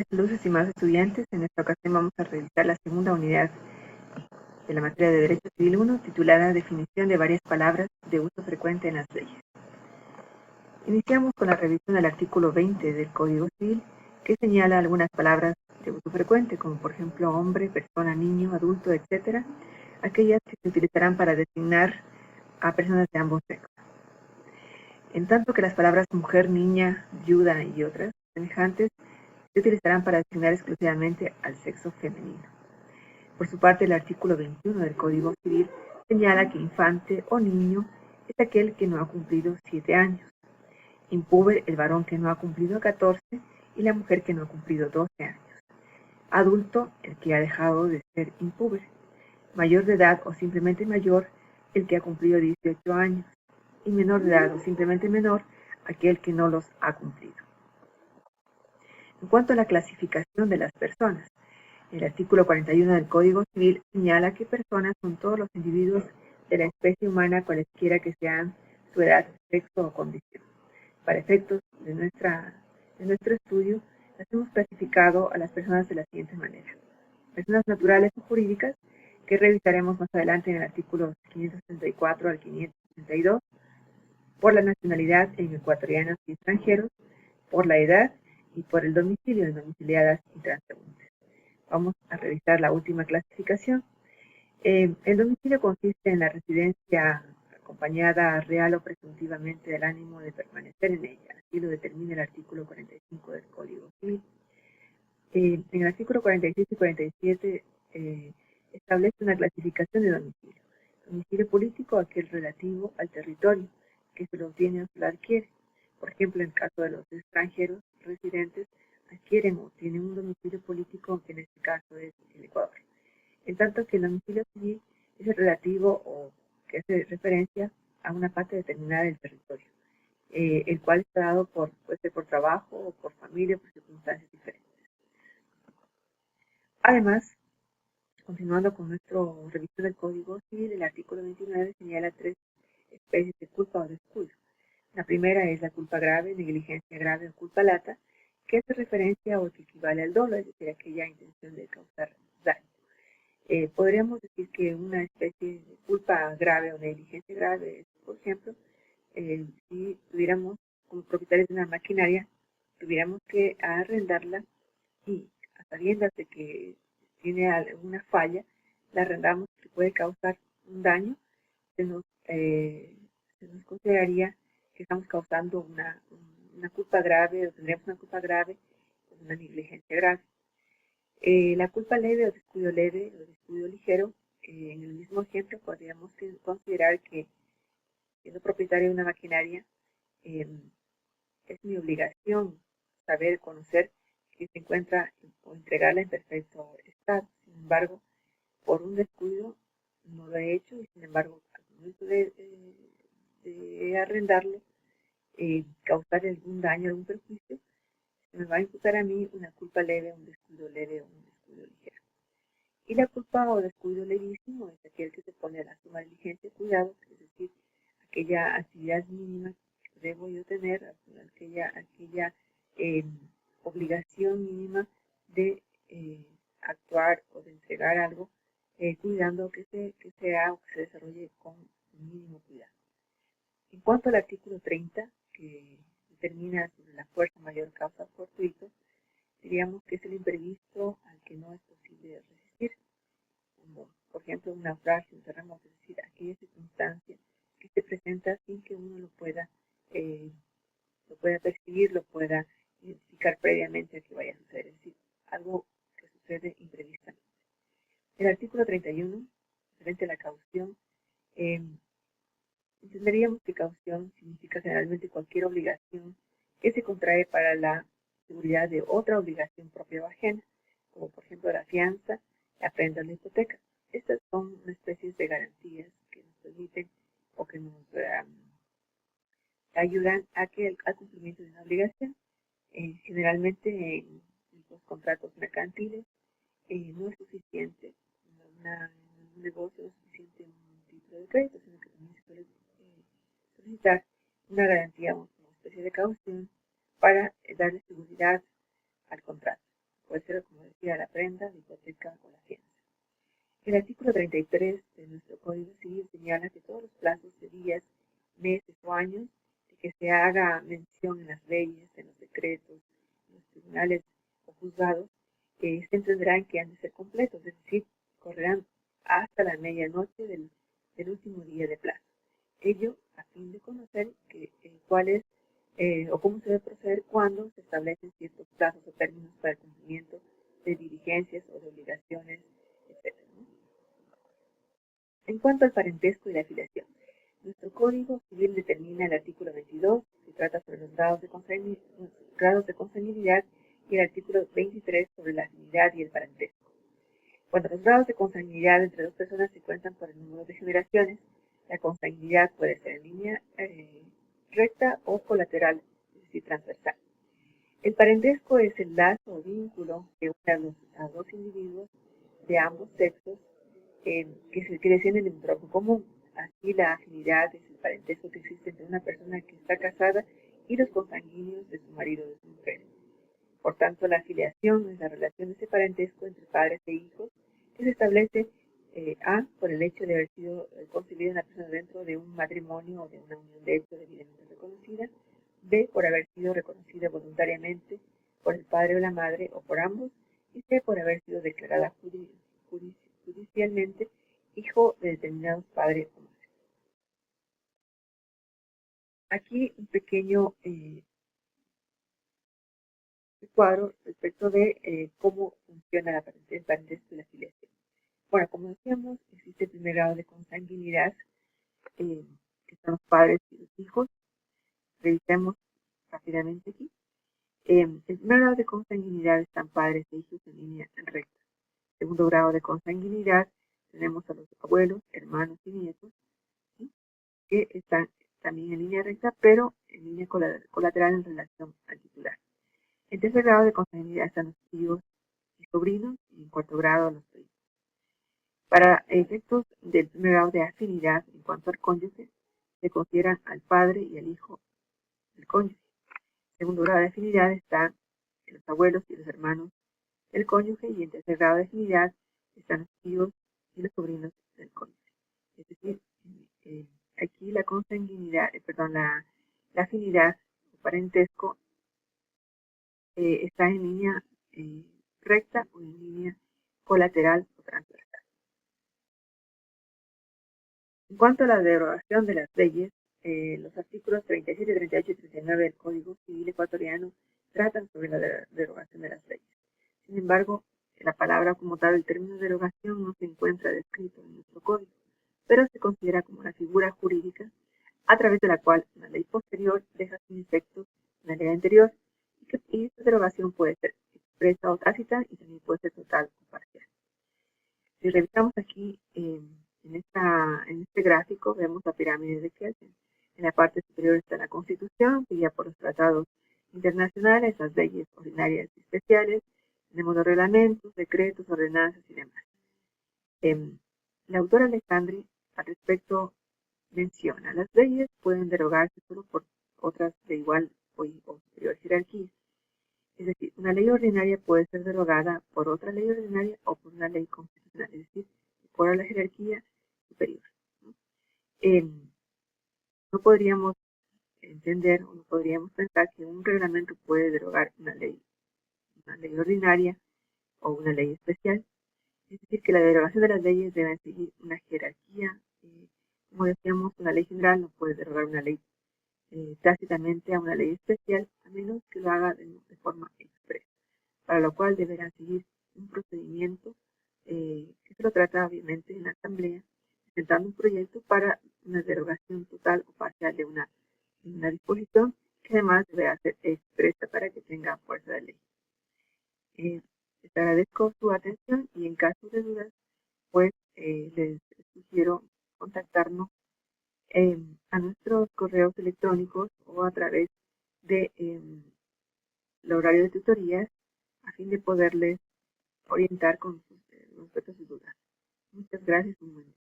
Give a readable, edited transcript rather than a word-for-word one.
Saludos, estimados estudiantes. En esta ocasión vamos a realizar la segunda unidad de la materia de Derecho Civil 1, titulada Definición de varias palabras de uso frecuente en las leyes. Iniciamos con la revisión del artículo 20 del Código Civil, que señala algunas palabras de uso frecuente, como por ejemplo hombre, persona, niño, adulto, etc., aquellas que se utilizarán para designar a personas de ambos sexos. En tanto que las palabras mujer, niña, viuda y otras semejantes se utilizarán para designar exclusivamente al sexo femenino. Por su parte, el artículo 21 del Código Civil señala que infante o niño es aquel que no ha cumplido 7 años, impúber el varón que no ha cumplido 14 y la mujer que no ha cumplido 12 años, adulto el que ha dejado de ser impúber, mayor de edad o simplemente mayor el que ha cumplido 18 años y menor de edad o simplemente menor aquel que no los ha cumplido. En cuanto a la clasificación de las personas, el artículo 41 del Código Civil señala que personas son todos los individuos de la especie humana, cualesquiera que sean su edad, sexo o condición. Para efectos de nuestro estudio, las hemos clasificado a las personas de la siguiente manera. Personas naturales o jurídicas, que revisaremos más adelante en el artículo 564 al 562, por la nacionalidad en ecuatorianos y extranjeros, por la edad y por el domicilio en domiciliadas y transeúntes. Vamos a revisar la última clasificación. El domicilio consiste en la residencia acompañada real o presuntivamente del ánimo de permanecer en ella. Así lo determina el artículo 45 del Código Civil. En el artículo 46 y 47 establece una clasificación de domicilio. Domicilio político, aquel relativo al territorio que se lo obtiene o se lo adquiere. Por ejemplo, en el caso de los extranjeros residentes, adquieren o tienen un domicilio político, que en este caso es el Ecuador. En tanto que el domicilio civil es el relativo o que hace referencia a una parte determinada del territorio, el cual está dado puede ser por trabajo o por familia o por circunstancias diferentes. Además, continuando con nuestro revisión del Código Civil, el artículo 29 señala 3 especies de culpa o descuido. La primera es la culpa grave, negligencia grave o culpa lata, que hace referencia o que equivale al dolo, es decir, aquella intención de causar daño. Podríamos decir que una especie de culpa grave o negligencia grave es, por ejemplo, si tuviéramos como propietarios de una maquinaria, tuviéramos que arrendarla y a sabiendas de que tiene alguna falla, la arrendamos, que puede causar un daño, se nos consideraría que estamos causando una culpa grave, o tendríamos una culpa grave, una negligencia grave. La culpa leve o descuido ligero, en el mismo ejemplo podríamos considerar que, siendo propietario de una maquinaria, es mi obligación saber, conocer que se encuentra o entregarla en perfecto estado. Sin embargo, por un descuido no lo he hecho y sin embargo, al momento de arrendarlo, causar algún daño, algún perjuicio, se me va a imputar a mí una culpa leve, un descuido leve o un descuido ligero. Y la culpa o descuido levísimo es aquel que se pone a la suma diligencia y cuidado, es decir, aquella actividad mínima que debo yo tener, aquella obligación mínima de actuar o de entregar algo, cuidando que se desarrolle con mínimo cuidado. En cuanto al artículo 30, que determina sobre la fuerza mayor causa fortuito, diríamos que es el imprevisto al que no es posible resistir, como por ejemplo un naufragio, un terremoto, es decir, aquella circunstancia que se presenta sin que uno lo pueda percibir, lo pueda identificar previamente a que vaya a suceder, es decir, algo que sucede imprevistamente. El artículo 31, referente a la caución, entenderíamos que caución significa generalmente cualquier obligación que se contrae para la seguridad de otra obligación propia o ajena, como por ejemplo la fianza, la prenda o la hipoteca. Estas son una especie de garantías que nos permiten o que nos ayudan al cumplimiento de una obligación. Generalmente en los contratos mercantiles no es suficiente un negocio, no es suficiente un título de crédito, sino que también se puede solicitar una garantía o una especie de caución para darle seguridad al contrato. puede ser, como decía, la prenda, la hipoteca o la fianza. El artículo 33 de nuestro Código Civil señala que todos los plazos de días, meses o años de que se haga mención en las leyes, en los decretos, en los tribunales o juzgados, se entenderán que han de ser completos, es decir, correrán hasta la medianoche del último día de plazo. Ello a fin de conocer cuál es o cómo se debe proceder cuando se establecen ciertos plazos o términos para el cumplimiento de diligencias o de obligaciones, etc. En cuanto al parentesco y la afiliación, nuestro Código Civil determina el artículo 22, que trata sobre los grados de consanguinidad, y el artículo 23 sobre la afinidad y el parentesco. Cuando los grados de consanguinidad entre dos personas se cuentan por el número de generaciones, la consanguinidad puede ser en línea recta o colateral, es decir, transversal. El parentesco es el lazo o vínculo que une a dos individuos de ambos sexos que descienden de un tronco común. Así, la afinidad es el parentesco que existe entre una persona que está casada y los consanguíneos de su marido o de su mujer. Por tanto, la afiliación es la relación de ese parentesco entre padres e hijos que se establece A, por el hecho de haber sido concebida una persona dentro de un matrimonio o de una unión de hecho debidamente reconocida; B, por haber sido reconocida voluntariamente por el padre o la madre o por ambos; y C, por haber sido declarada judicialmente hijo de determinados padres o madres. Aquí un pequeño cuadro respecto de cómo funciona el parentesco y la afiliación. Bueno, como decíamos, existe el primer grado de consanguinidad, que son los padres y los hijos. Revisemos rápidamente aquí. El primer grado de consanguinidad están padres e hijos en línea recta. Segundo grado de consanguinidad tenemos a los abuelos, hermanos y nietos, ¿sí?, que están también en línea recta, pero en línea colateral en relación al titular. En tercer grado de consanguinidad están los tíos y sobrinos, y en cuarto grado los primos. Para efectos del primer grado de afinidad en cuanto al cónyuge, se consideran al padre y al hijo del cónyuge. En segundo grado de afinidad están los abuelos y los hermanos del cónyuge, y en tercer grado de afinidad están los tíos y los sobrinos del cónyuge. Es decir, aquí la consanguinidad, la afinidad o parentesco está en línea recta o en línea colateral o transversal. En cuanto a la derogación de las leyes, los artículos 37, 38 y 39 del Código Civil ecuatoriano tratan sobre la derogación de las leyes. Sin embargo, la palabra como tal, el término derogación, no se encuentra descrito en nuestro código, pero se considera como una figura jurídica a través de la cual una ley posterior deja sin efecto una ley anterior, y esta derogación puede ser expresa o tácita, y también puede ser total o parcial. Si revisamos aquí en este gráfico, vemos la pirámide de Kelsen. En la parte superior está la Constitución, seguida por los tratados internacionales, las leyes ordinarias y especiales. Tenemos los reglamentos, decretos, ordenanzas y demás. La autora Alexandri al respecto menciona: las leyes pueden derogarse solo por otras de igual o superior jerarquía. Es decir, una ley ordinaria puede ser derogada por otra ley ordinaria o por una ley constitucional, es decir, por la jerarquía superior, ¿no? No podríamos entender o no podríamos pensar que un reglamento puede derogar una ley ordinaria o una ley especial. Es decir, que la derogación de las leyes debe seguir una jerarquía. Como decíamos, una ley general no puede derogar una ley tácitamente a una ley especial, a menos que lo haga de forma expresa, para lo cual deberá seguir un procedimiento que se lo trata obviamente en la asamblea, presentando un proyecto para una derogación total o parcial de una disposición, que además deberá ser expresa para que tenga fuerza de ley. Les agradezco su atención, y en caso de dudas, pues les sugiero contactarnos a nuestros correos electrónicos o a través de el horario de tutorías, a fin de poderles orientar con respecto a sus dudas. Muchas gracias y un buen día.